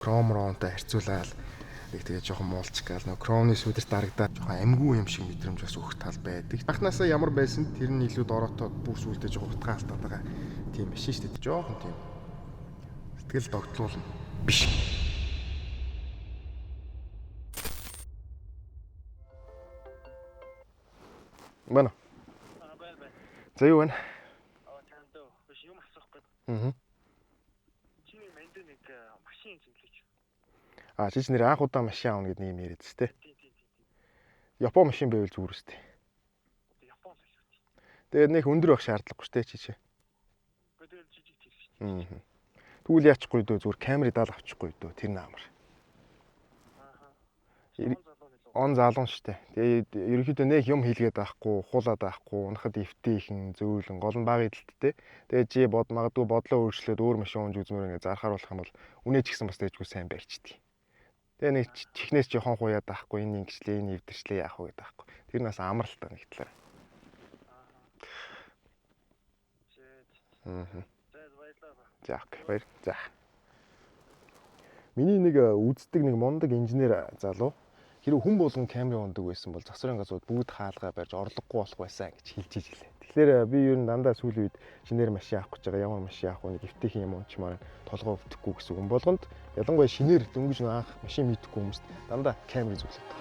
Chrome ROM-тай харьцуулаад яг тэгээ жоохон муулчих гал нөө Chrome-ны сүдэрт дарагдаад жоохон амгүй юм шиг мэдрэмж бас өгөх тал байдаг. Анхнаасаа ямар байсан тэр нь илүү дороотоод бүр сүулдэ жоохон утгаалтаад байгаа тийм машин шүү дээ. Жоохон тийм сэтгэл догтлуулна биш. Байна. За юу вэ? Биш юм асуух гээд. Чи мэнд нэг машин зинлээч. Чи нэр анх удаа машин аавна гэдэг нэг юм яриад тест те. Япон машин байвал зүгээр өстэй. Япон солиод. Тэгээд нэг өндөр байх шаардлагагүй шүү дээ чи. Тэгэл жижиг чиг шүү дээ. Тэгвэл яачихгүй дөө зүгээр камерыг даал авчихгүй дөө тэр наамар. Он залуун шүү дээ. Тэгээд ерөнхийдөө нэг юм хийлгээд байхгүй, ухуулаад байхгүй, унахад эвтэйхэн, зөөлөн, гол нь баг идэлттэй. Тэгээд чи магадгүй бодлоо өөрчлөөд өөр машин унж үзмээр ингэ зархаар болох юм бол үнэ ч гэсэн бас дэжгүй сайн барьчихдээ. Тэгээ нэг чихнээс жоохон хуяад байхгүй, энэ ингэчлээ, энэ эвдэрчлээ яах вэ гэдэг байхгүй. Тэр нас амралтай нэг талаараа. За окей, баяр. За. Миний нэг үздэг нэг мундаг инженер залуу хэрэг хүн болгон камерын ундаг байсан бол засварын газрууд бүгд хаалгаа барьж орлогогүй болох байсан гэж хэлж ийлээ. Тэгэхээр би ер нь дандаа сүүлийн үед шинээр машин авах гэж байгаа. Ямар машин авах вэ? Нэг эвтэйхэн юм уучмаар толгой өвдөхгүй гэсэн үг. Болгонд ялангуяа шинээр дөнгөж анх машин мэдхгүй хүмүүст дандаа камерыг зөвлөдөг.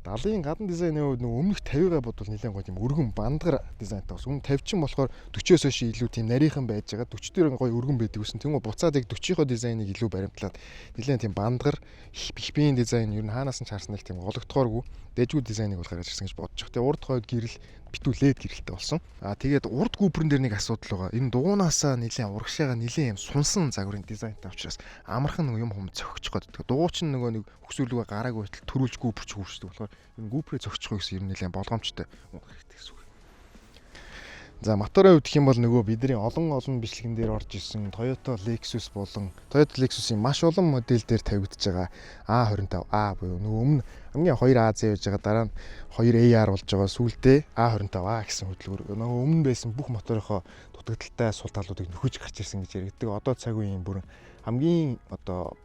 Далын гадна дизайны үед нэг өмнөх 50-гаа бодвол нэлээд гоё тийм өргөн бандгар дизайнтай бас. Өмнө 50 ч болохоор 40-оос хойш илүү тийм нарийнхан байж байгаа. 40 дээр гоё өргөн байдаг гэсэн. Тэгмээ буцаад яг 40-ийнхоо дизайныг илүү баримтлаад нэлээд тийм бандгар их биеийн дизайн ер нь хаанаас нь чаарсан нэг тийм гологдохооргүй дэжгүй дизайныг бол гаргаж ирсэн гэж бодож байгаа. Тэгээ урд хойд гэрэл битүү лед гэрэлтэй болсон. Тэгээд урд гүүпрэн дээр нэг асуудал байгаа. Энэ дугуунаасаа нэлээд урагшаага нэлээд юм сунсан загварын дизайнтай учраас амархан нэг юм хүм цогчих гээд. Дугууч нь нөгөө нэг хөсвөлгөө гараагүй байтал төрүүлж гүүпрч хөрчдөг болохоор энэ гүүпрээ цогчих гэсэн юм нэлээд болгоомжтой хэрэгтэй гэсэн үг. За моторын хувьд гэх юм бол нөгөө бидний олон бичлэгэн дээр орж исэн Toyota Lexus болон Toyota Lexus-ийн маш олон модель дээр тавигдж байгаа A25A буюу нөгөө өмнө хамгийн 2AZ байж байгаа дараа нь 2AR болж байгаа сүүлдээ A25A гэсэн хөдөлгөөр нөгөө өмнө байсан бүх моторынхоо дутагдaltaй сул талуудыг нөхөж гарч ирсэн гэж яригддаг. Одоо цаг үеийн бүрэн хамгийн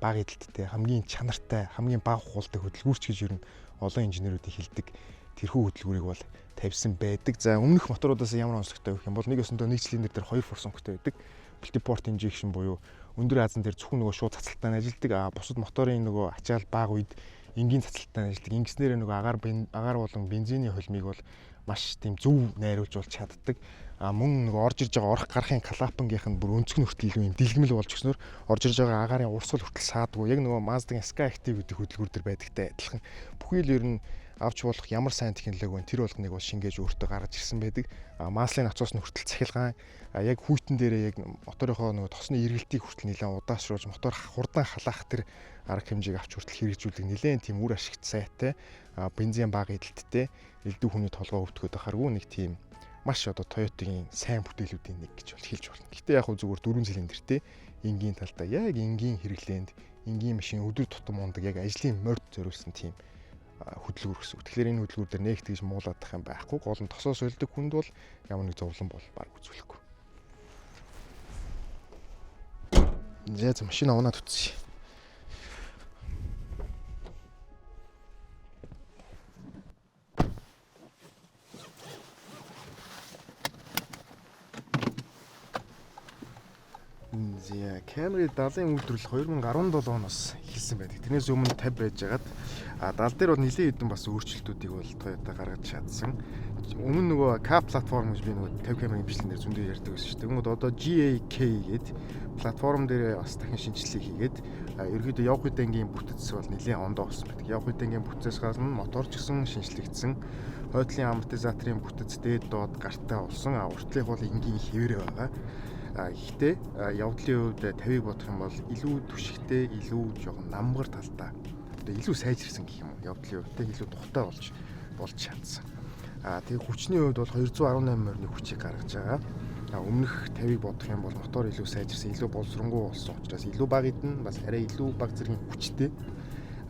бага эдэлттэй, хамгийн чанартай, хамгийн бага хултай хөдөлгөөрч гэж ер нь олон инженеруудыг хэлдэг. Тэрхүү хөдөлгөөрийг бол тавьсан байдаг. За өмнөх моторуудаас ямар онцлогтой вэ гэх юм бол нэг өсөндөө нэг цилиндр дээр 2 форсунктай байдаг. Multiport injection буюу өндөр азан дээр зөвхөн нөгөө шууд цацалтаар ажилладаг. Бусад моторын нөгөө ачаал бага үед энгийн цацалтаар ажилладаг. Ингэснээр нөгөө агаар болон бензиний холимыг бол маш тийм зөв найруулж болж чаддаг. Мөн нөгөө орж ирж байгаа орох гарахын клапангийнх нь бүр өнцгөн хүртэл илүү юм дэлгэмэл болж өгснөөр орж ирж байгаа агаарын урсгал хүртэл саадгүй. Яг нөгөө Mazda-гийн Sky Active гэдэг хөдөлгүүр төр байдагтай адилхан. Бүхий л ер нь авч болох ямар сайн технологи вэ? Тэр болгоныг бол шингээж өөртөө гаргаж ирсэн байдаг. Маслын авцоос нь хүртэл цахилгаан яг хүйтэн дээрээ яг моторынхоо нөгөө тосны эргэлтийг хүртэл нэлээд удаашруулж мотор хурдан халаах тэр арга хэмжээг авч хүртэл хэрэгжүүлдэг нэлээд тийм үр ашигт сайтай бензин бага эдэлттэй элдв хүний толгой өвдөхөд ахаргүй нэг тийм маш Toyota-гийн сайн бүтээлүүдийн нэг гэж бол хэлж болно. Гэтэ яг зүгээр 4 цилиндртэй энгийн талдаа яг энгийн хэрэглээнд энгийн машин өдөр тутам ундаг яг ажлын морд зориулсан тийм хөдөлгүүр гэсэн. Тэгэхээр энэ хөдөлгүүр дээр нэг тэгж муулаадах юм байхгүй. Гол нь тосоос үлдэх хүнд бол ямар нэг зовлон бол баг үзүүлэхгүй. За машин аваад утсан. За камерын 70-ын үйлдвэрлэл 2017 оноос эхэлсэн байдаг. Тэрнээс өмнө 50 байжгаад 70 дээр бол нэлээд хэдэн бас өөрчлөлтүүдийг бол Toyota гаргаж чадсан. Өмнө нөгөө K платформ гэж би нөгөө 50 камерын бичлэгэн дээр зөндөө ярьдаг байсан шүү дээ. Тэгмээд одоо GAK гээд платформ дээр бас дахин шинжилгээ хийгээд ерөөдөө явх үедээ ингийн бүтэц бол нэлээд ондоо болсон байдаг. Явх үедээ ингийн бүтэцээс гадна мотор ч гэсэн шинжлэгдсэн. Хойдлын амортизаторын бүтэц дээд доод гартай болсон. Уртлынх бол ингийн хэвээрээ байгаа. Гэхдээ явдлын үед 50-ыг бодох юм бол илүү түшигтэй, илүү жоохон намгар талтай. Одоо илүү сайжирсан гэх юм уу? Явдлын үед илүү тухтай болж чадсан. Тэгээ хүчний хувьд бол 218 морины хүчийг гаргаж байгаа. Өмнөх 50-ыг бодох юм бол мотор илүү сайжирсан, илүү боловсронгуй болсон учраас илүү бага эдэн бас арай илүү бага зэргийн хүчтэй.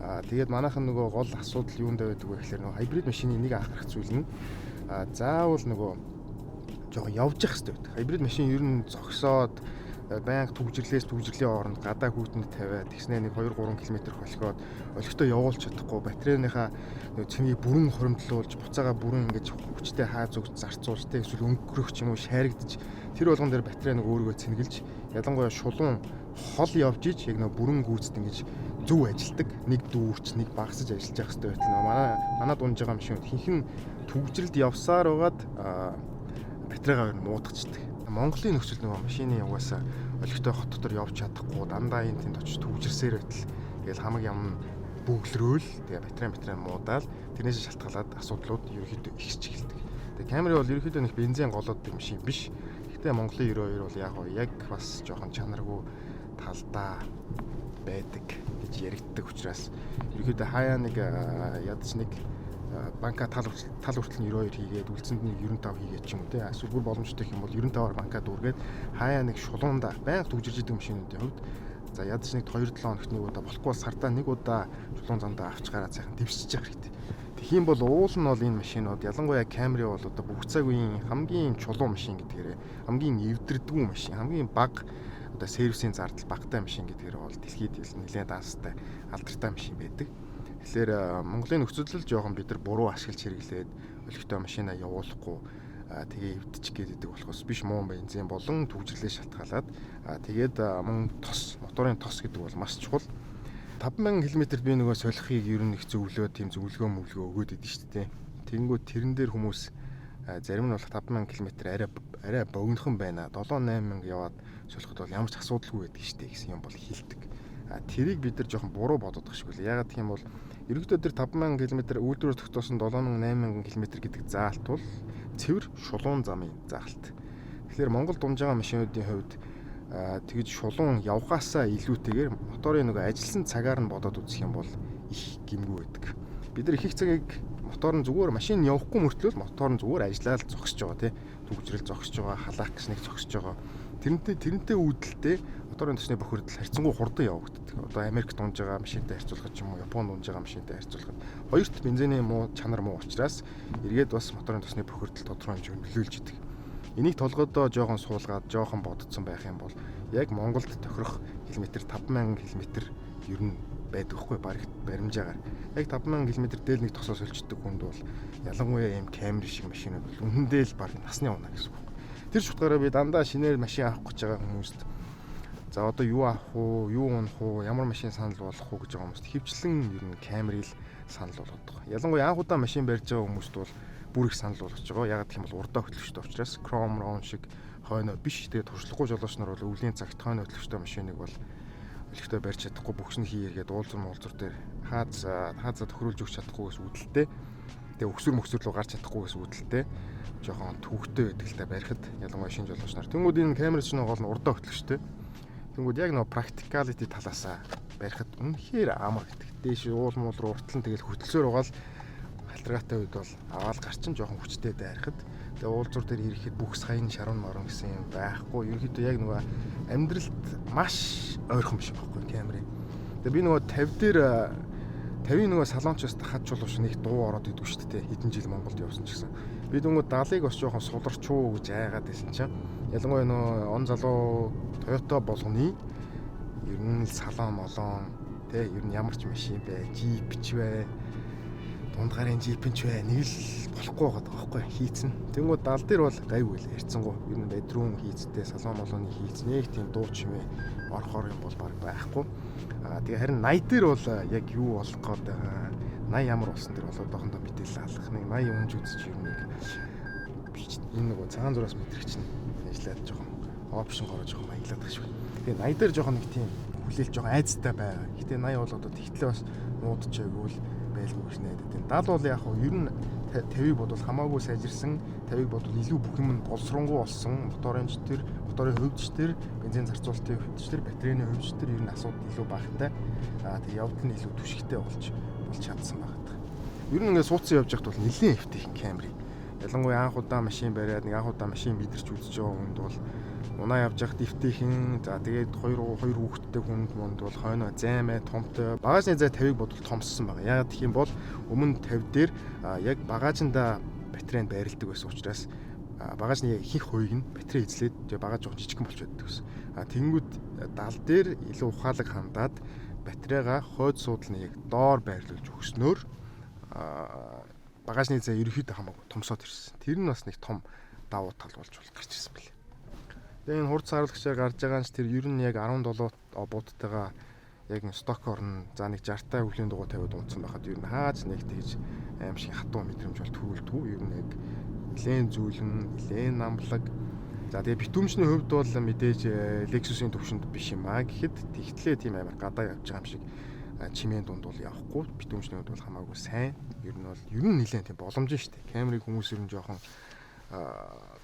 Тэгээд манайхан нөгөө гол асуудал юунд байдаг вэ гэхээр нөгөө хайбрид машины нэг анхаарах зүйл нь заавал нөгөө жоохон явж явах хэрэгтэй байдаг. Хайбрид машин ер нь зогсоод байнга түгжирлээс түгжирлийн хооронд гадаа хүүтэнд тавиад тэгснээ нэг 2-3 км холхиод олигтой явуулж чадахгүй батарейныхаа цэнийг бүрэн хуримтлуулж буцаага бүрэн ингэж хүчтэй хааз өгч зарцуулж тэг эсвэл өнгөрөх ч юм уу шааригдаж тэр болгон дээр батарей нэг өөрийгөө цэнгэлж ялангуяа шулуун хол явж иж яг нэг бүрэн гүйцэд ингэж зөв ажилдаг нэг дүүрч нэг багасж ажиллаж явах хэрэгтэй байтал манай дунж байгаа машин хинхэн түгжрэлд явсаар байгаад батарейгаа муудахчдаг. Монголын нөхцөл нөгөө машины угаасаа олигтой хот дотор явж чадахгүй дандаа энэ тэнд очиж түгжирсээр байтал тэгэл хамаг юм бөглөрөөл тэгээ батарей муудаал тэрнээс шалтгаалаад асуудлууд ерөөхдөө ихсэж эхэлдэг. Тэгээ Camry бол ерөөхдөө нэг бензин голоод машин биш. Гэхдээ Монголын 92 бол яг бас жоохон чанаргүй талдаа байдаг гэж яригддаг учраас ерөөхдөө хаяа нэг ядч нэг банка тал хүртэл нь 92 хийгээд үлдсэнд нь 95 хийгээд ч юм уу те эсвэл бүр боломжтой юм бол 95-аар банкад үргээд хаяа нэг шулуунда байнга түгжирж идэг машинуудын хувьд за ядч нэг 2-7 хоногт нэг удаа болохгүй сардаа нэг удаа шулуун зандаа авч гараад сайхан дэвсэж явах хэрэгтэй. Тэгэх юм бол уул нь бол энэ машинууд ялангуяа Camry бол одоо бүх цаг үеийн хамгийн чулуун машин гэдгээр хамгийн эвдэрдэггүй машин хамгийн бага одоо сервисийн зардал багатай машин гэдгээр бол дэлхийд нэлээд данстай алдартай машин байдаг. Тэгэхээр Монголын нөхцөлөл жоохон бид нар буруу ашиглаж хэрэглээд олигтой машинаа явуулахгүй тэгээ эвдчих гээд байдаг болохоос биш муу бензин болон түгжирлээ шалтгаалаад тэгээд мөн моторын тос гэдэг бол маш чухал. 5000 км би нөгөө солихыг ер нь их зөвлөө тийм зөвлөгөө өгөөд идэв шүү дээ. Тэгэнгүүт тэрэн дээр хүмүүс зарим нь бол 5000 км арай богинохон байна. 7-8000 яваад солиход бол ямар ч асуудалгүй байдаг шүү дээ гэсэн юм бол хэлдэг. Тэрийг бид нар жоохон буруу бодоод байгаа шүү дээ. Ягаад гэх юм бол ерөнхийдөө тэр 5000 км үйлдвэрөөр тогтоосон 7000-8000 км гэдэг заалт бол цэвэр шулуун замын заалт. Тэгэхээр Монгол дунж байгаа машинуудын хувьд тэгж шулуун явхаасаа илүүтэйгээр моторын нөгөө ажилласан цагаар нь бодоод үзэх юм бол их гэмгүй байдаг. Бид нар их цагийг мотор нь зүгээр машин явахгүй мөртлөө мотор нь зүгээр ажиллаад зогсож байгаа тий. Түгжрэл зогсож байгаа, халаах гэснэг зогсож байгаа. Тэрнтэй үүдэлтэй моторын төсний бохирдол харьцангуй хурдан явагддаг. Одоо Америк дунж байгаа машинтай харьцуулахад ч юм уу Японд дунж байгаа машинтай харьцуулахад хоёрт бензиний чанар муу учраас эргээд бас моторын төсний бохирдол тодорхой хэмжээнд нөлөөлж идэг. Энийг толгойдоо жоохон суулгаад жоохон бодцсон байх юм бол яг Монголд тохирох километр 5000 км ер нь байдаг хгүй баримжаагаар. Яг 5000 км дээл нэг тосоо солилцдог хүнд бол ялангуяа ийм Camry шиг машинууд бол үнэндээ л баг насны унаа гэсэн үг. Тэр шутгаараа би дандаа шинээр машин авах гэж байгаа хүмүүст за одоо юу авах уу, юу унах уу, ямар машин санал болгох уу гэж байгаа хүмүүст хөвчлэн ер нь Camry л санал болгоод байгаа. Ялангуяа анх удаа машин барьж байгаа хүмүүст бол бүр их санал болгож байгаа. Яг гэх юм бол урдаа хөтлөгчтэй учраас Chrome Ron шиг хойноо биш. Тэгээд туршлагагүй жолооч нар бол өвлийн цагт хойноо хөтлөгчтэй машиныг бол олигтой барьж чадахгүй бүхсний хийгээд уулзур дээр хаазаа тохируулж өгч чадахгүйгээс үүдэлтэй. Тэгээ өксөр рүү гарч чадахгүйгээс үүдэлтэй. Жохон төвхтэй байдаг л та барихад ялангуяа шинэ жолооч нар. Тэнгүүд энэ Camry ч нэг гол нь урдаа хөтлөгчтэй. Тэнгүүд яг нэг practicality талаасаа барихад үнэхээр амар гэдэг. Дээш уул муул руу уртлан тэгэл хөтлсөөр байгаа л халтаргаатай үед бол аваал гарчин жоохон хүчтэй дайрахад тэгээ уулзуур дээр ирэхэд бүх саяны шарун маран гэсэн юм байхгүй. Ерөнхийдөө яг нөгөө амьдралд маш ойрхон биш байхгүй Camry. Тэгээ би нөгөө 50 нөгөө салончоос дахад чулууш нэг дуу ороод идэв шүү дээ. Хэдэн жил Монголд явсан ч гэсэн. Би нөгөө 70-ыг бас жоохон суларчуу гэж айгаад байсан чинь ялангуяа нөгөө он залуу Toyota болгоны ер нь салон молон тэ ер нь ямар ч машин бай, Jeep ч бай, дунд гарын Jeep ч бай, нэг л болохгүй байгаа байхгүй хийцэн. Тэнгүүд 70 дээр бол гайгүй л ярьцсангүй. Ер нь bedroom хийцтэй, салон молооны хийц нэг тийм дуу чимээ орохоор юм бол баг байхгүй. Тэгээ харин 80 дээр бол яг юу болох гээд байгаа 80 ямар болсон тэр болоод байхандаа мэдээлэл алах нэг 80 унж үзчих юм нэг энэ нөгөө цагаан зураас мэдрэгч нь ажиллаад жоохон опшн гороо жоохон маяглаад байгаа шүү. Тэгээ 80 дээр жоохон нэг тийм хүлээлт жоохон айцтай байгаа. Гэтэ 80 бол одоо тэгтлээ бас муудчихаагүй л байлгүй гэж найдаад байна. 70 бол яг нь ер нь 50-ыг бодвол хамаагүй сайжирсан, 50-ыг бодвол илүү бүх юм нь боловсронгуй болсон. Моторын хөвдөч төр, бензин зарцуулалтын хөвдөч төр, батарейны хөвдөч төр ер нь асуудал илүү багтай. Тэгээ явдал нь илүү түшигтэй болж чадсан байна. Ер нь ингээд суудсан явж байхад бол нэлээд хэвтэй Camry. ялангуяа анх удаа машин бариад нэг анх удаа машин мэдэрч үзэж байгаа хүнд бол унаа явж явах дэвтийнхэн за тэгээд хоёр хүүхэдтэй хүнд бол хойноо займаа томтой багажны зай 50-ыг бодвол томссон байгаа. Яг гэх юм бол өмнө 50 дээр яг багажинда батарейнд байрладаг байсан учраас багажны ихэнх хувийг нь батарей эзлээд тэгээ багаж жоох жижигхэн болч байдаг гэсэн. Тэнгүүд дал дээр илүү ухаалаг хандаад батарейгаа хойд суудлын яг доор байрлуулж өгснөөр багажны зай ерөөхдөө хамаагүй томсоод ирсэн. Тэр нь бас нэг том давуу тал болж гарч ирсэн байна. Тэгээ энэ хурц харуулагчаар гарч байгаа нь тэр ер нь яг 17 бууттайгаа яг н сток орно. За нэг 60-таа хүлийн дугуй тавиад унтсан байхад ер нь хаач нэг тэгж аим шиг хатуу мэдрэмж бол төрүүлдэггүй. Ер нь яг нэлээд зүүлэн, нэлээд намблаг. За тэгээ битүүмчний хувьд бол мэдээж Lexus-ийн төвшөнд биш юм аа. Гэхэд тэгтлээ тийм амар гадаа явж байгаа юм шиг чимээн дунд бол явахгүй. Битүүмчний хувьд бол хамаагүй сайн. Ер нь нэлээд тийм боломж шүү дээ. Камерыг хүмүүс ер нь жоохон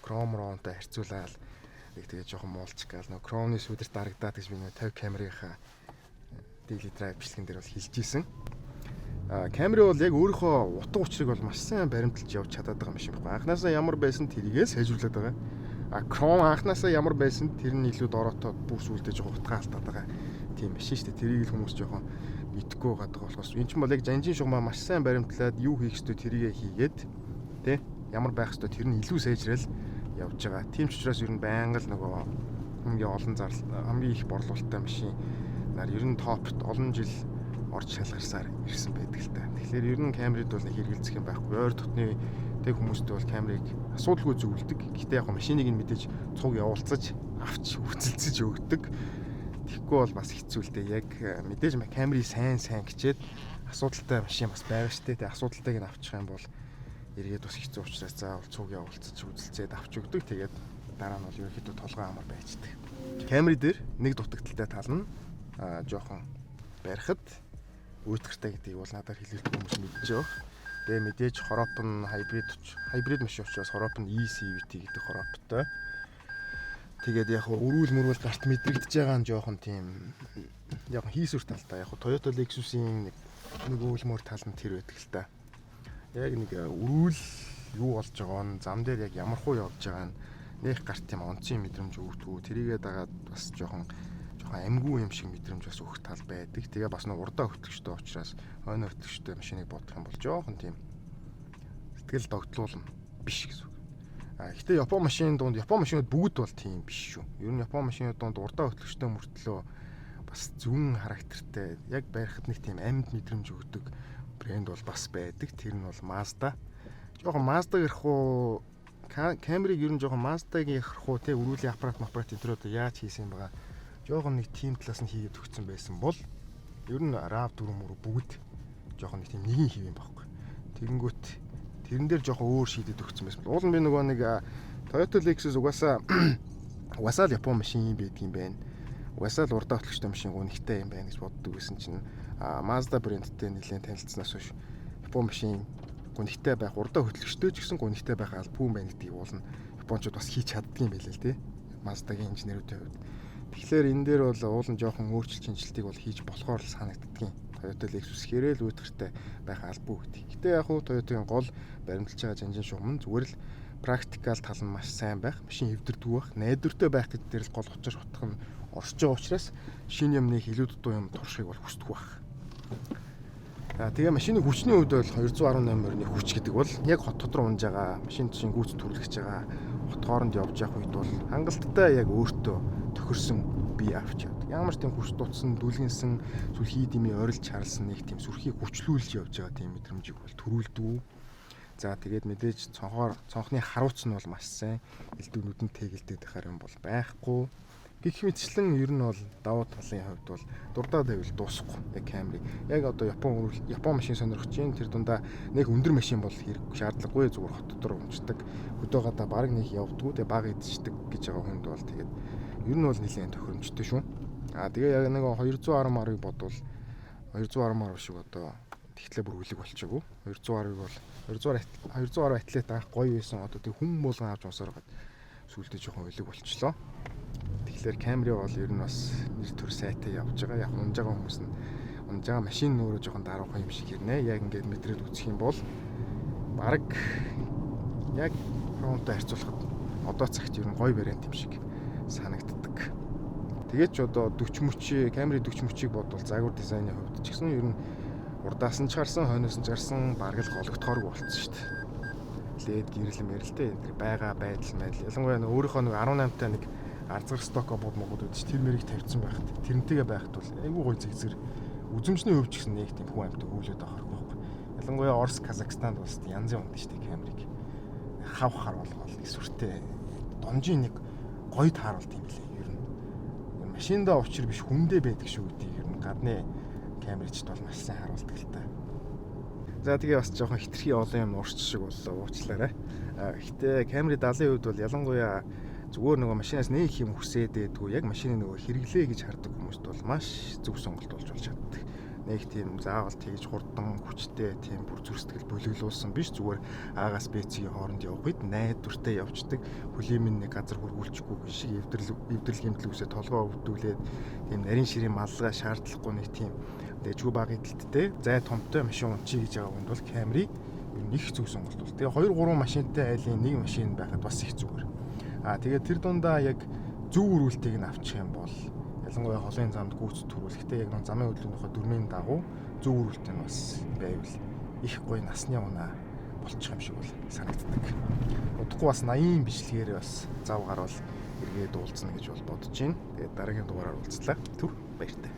Chrome-ронтой харьцуулаад тэгээ жоохон муулчих гал нөө Chrome-ны сүдэрт дарагдаад гэж би нөө 50 камерынхаа daily drive бичлэгэн дээр бол хэлж ийсэн. Камер бол яг өөрийнхөө утга учирыг бол маш сайн баримталж явж чадаад байгаа юм шиг байна. Анхнаасаа ямар байсан тэрийгээ сайжруулад байгаа. Chrome анхнаасаа ямар байсан тэр нь илүү дороотоод бүр сүлдэж жоохон утгаа алдаад байгаа. Тийм биш шүү дээ. Тэрийг л хүмүүс жоохон мэдгүй байгаа болохоос энэ ч бол яг жанжин шугамаа маш сайн баримтлаад юу хийх ёстой тэрийгээ хийгээд тэ ямар байх ёстой тэр нь илүү сайжрал явж байгаа. Тийм ч учраас ер нь байнга л нөгөө хамгийн олон хамгийн их борлуулалттай машин нар ер нь топт олон жил орж шалгарсаар ирсэн байдаг л та. Тэгэхээр ер нь камерид бол нэг хэрэгэлцэх юм байхгүй. Ойр дотны тэг хүмүүстээ бол камерыг асуудалгүй зөвлөдөг. Гэхдээ яг машиныг нь мэдээж цуг явуулцаж авч хүчилцэж өгдөг. Тэгэхгүй бол бас хэцүү л дээ. Яг мэдээж камерыг сайн гिचээд асуудалтай машин бас байгаа штэ. Тэг асуудалтайг нь авчих юм бол эргээд бас хэцүү учраас заавал цуг явуулцаж үзэлцээд авч өгдөг. Тэгээд дараа нь бол ерөөхдөө толгой амар байждаг. Камери дээр нэг дутагдaltaй тал нь жоохон барихад өөтгөртэй гэдгийг бол надад хэлэлт хүмүүс мэдж байгаа. Тэгээ мэдээж хороп нь хибрид машин учраас хороп нь ECVT гэдэг хороптой. Тэгээд яг өрүүл мөрвөл гарт мэдрэгдэж байгаа нь жоохон тийм яг хийсвэр талтай. Яг Toyota Lexus-ийн нэг өвлмөр тал нь тэр байдаг л та. Яг нэг өрүүл юу болж байгаа нь зам дээр яг ямар хуу явж байгаа нь нэх гарт тийм онцгийн мэдрэмж өгдөггүй. Тэрийгээ дагаад бас жоохон амьгүй юм шиг мэдрэмж бас өгөх тал байдаг. Тэгээ бас нэг урдаа хөтлөгчтэй учраас хойно хөтлөгчтэй машиныг бодох юм бол жоохон тийм сэтгэл догтлуулна биш гэсэн үг. Гэхдээ Япон машинууд бүгд бол тийм биш шүү. Ер нь Япон машинууд донд урдаа хөтлөгчтэй мөртлөө бас зүүн характертай яг барихад нэг тийм амьд мэдрэмж өгдөг брэнд бол бас байдаг. Тэр нь бол Mazda. Жоохон Mazda гэх хуу камерыг ер нь жоохон Mazda-гийн гэх хуу те өрүүлийн аппарат энтрүүд яаж хийсэн юм байгаа. Жоохон нэг тим талаас нь хийгээд өгсөн байсан бол ер нь RAV4 мөр бүгд жоохон нэг тийм нэгэн хийв юм байхгүй. Тэгэнгүүт тэрэн дээр жоохон өөр шийдэд өгсөн байсан. Уул нь би нөгөө нэг Toyota Lexus угаасаа л Япон машин юм байдаг юм байна. Угаасаа л урдаа хөтлөгчтэй машин гонхтой юм байна гэж боддог байсан чинь Mazda брэндтэй нэлээд танилцсанаас хойш Япон машин гонхтой байх, урдаа хөтлөгчтэй ч гэсэн гонхтой байх албагүй юм байна гэдгийг уулна Япончууд бас хийж чаддаг юм байл л тий. Mazda-гийн инженерүүдийн хувьд. Тэгэхээр энэ дээр бол уулын жоохон өөрчлөлт шинжилтийг бол хийж болохоор л санагддгийн. Toyota Lexus хэрэл үүдгэртэй байх албагүй гэдэг. Гэтэ яг хуу Toyota-гийн гол баримталж байгаа жанжин шугам нь зүгээр л практикал тал нь маш сайн байх, машин эвдэрдэг байх, найдвартай байх гэдэг дээр л гол учир утга нь оршиж байгаа учраас шинэ юмны илүү дутуу юм туршихыг бол хүсдэг байх. Тэгээ машины хүчний хувьд бол 218 морины хүч гэдэг бол яг хот руу унж байгаа, машин төшин гүйц түрлэгч байгаа хот хооронд явж явах үед бол хангалттай яг өөртөө тохирсон бие авч явдаг. Ямар ч тийм хүч дутсан, дүлгэнсэн, сүрхий дэмий орилж чарлсан нэг тийм сүрхийг хүчлүүлж явж байгаа тийм мэдрэмжийг бол төрүүлдэг. За тэгээд мэдээж цонхны харуулц нь бол маш сайн, элдв нүдэнд тэгэлдэг дахаар юм бол байхгүй. Гэх мэтчлэн ер нь бол давуу талын хувьд бол дурдаад байвал дуусахгүй яг камерыг. Яг одоо Япон машин сонирхож чинь тэр дундаа нэг өндөр машин бол хэрэг шаардлагагүй зүгээр хот дотор унцдаг. Хөдөөгөөдөө баг нэг явдггүй тэгээ баг идчихдэг гэж байгаа хүнд бол тэгээд ер нь бол нэлээд тохиромжтой шүү. Тэгээ яг нэг 210 марыг бодвол 210 мар шиг одоо тэгтлээ бүр үлэг болчихгүй. 210-ыг бол 210 атлет анх гоё байсан одоо тэг хүн болгон авч унсаар гад сүлдээ жоохон үлэг болчлоо. Тэгэхээр камери бол ер нь бас нэр төр сайтай явж байгаа. Яг унж байгаа хүмүүс нь унж байгаа машин нөөрөө жоохон даруухан юм шиг хэрнэ. Яг ингээд мэдрээд үзэх юм бол баг яг фронттой харьцуулахад одоо цагт ер нь гоё вариант юм шиг санагддаг. Тэгээд ч одоо 40 мөчийн Camry 40 мөчийг бодвол загвар дизайны хувьд ч гэсэн ер нь урдаас нь ч гарсан, хойноос нь ч гарсан бараг л гологдохооргүй болсон шүү дээ. Лед гэрэл мэрэлтэй энэ байгаа байдал мэдл. Ялангуяа өөрийнхөө нэг 18-та нэг арзгар стоко мод үүдэж тэр мэрийг тавьсан байхад тэрнтэйгээ байхад бол айгүй гоё зэгзэр үзэмжний хувьд ч гэсэн нэг тийм хүн амьтаг үүлээд авах байхгүй. Ялангуяа Орос, Казахстанд улсад янзын унд шүү дээ Camry-г. Хав харуулгал их сүртэй донжийн нэг гоё тааруулт юм лээ. Ер нь машиндаа учир биш хүндээ байдаг шүү гэдэг ер нь гадны Camry-чд бол маш сайн харуулдаг л та. За тэгээ бас жоохон хитрхи олон юм урч шиг боллоо уучлаарай. Гэхдээ Camry 70-ийн хувьд бол ялангуяа зүгээр нөгөө машинаас нэг юм хүсээд байдгүй яг машины нөгөө хэрэглээ гэж хардаг хүмүүст бол маш зөв сонголт болж чаддаг. Нэг тийм заавал тэгж хурдан хүчтэй тийм бүр зүр сэтгэл болиглуулсан биш зүгээр аагаас бэцгийн хооронд явах үед найдвартай явцдаг хүлээмэн нэг газар хургуулчихгүй шиг эвдрэл гэмтлүүсээ толгоо өвдүүлээд тийм нарийн ширийн маллага шаардлахгүй нэг тийм дэжгүй баг эдэлттэй зай томтой машин унчи гэж байгаа хүнд бол Camry ер нь их зөв сонголт бол. Тэгээ 2-3 машинтай айлын нэг машин байхад бас их зүгээр. Тэгээд тэр дундаа яг зөв өрүүлтийг нь авчих юм бол ялангуяа холын замд гүйц төрүүлэхдээ яг нэг замын хөдөлгөөнийхөө дүрмийн дагуу зөв өрүүлт нь бас байвал их гоё насны унаа болчих юм шиг бол санагддаг. Удахгүй бас 80 бичлэгээр бас зав гарвал эргээд уулзна гэж бол бодож байна. Тэгээд дараагийн дугаараар уулзлаа. Түр баяртай.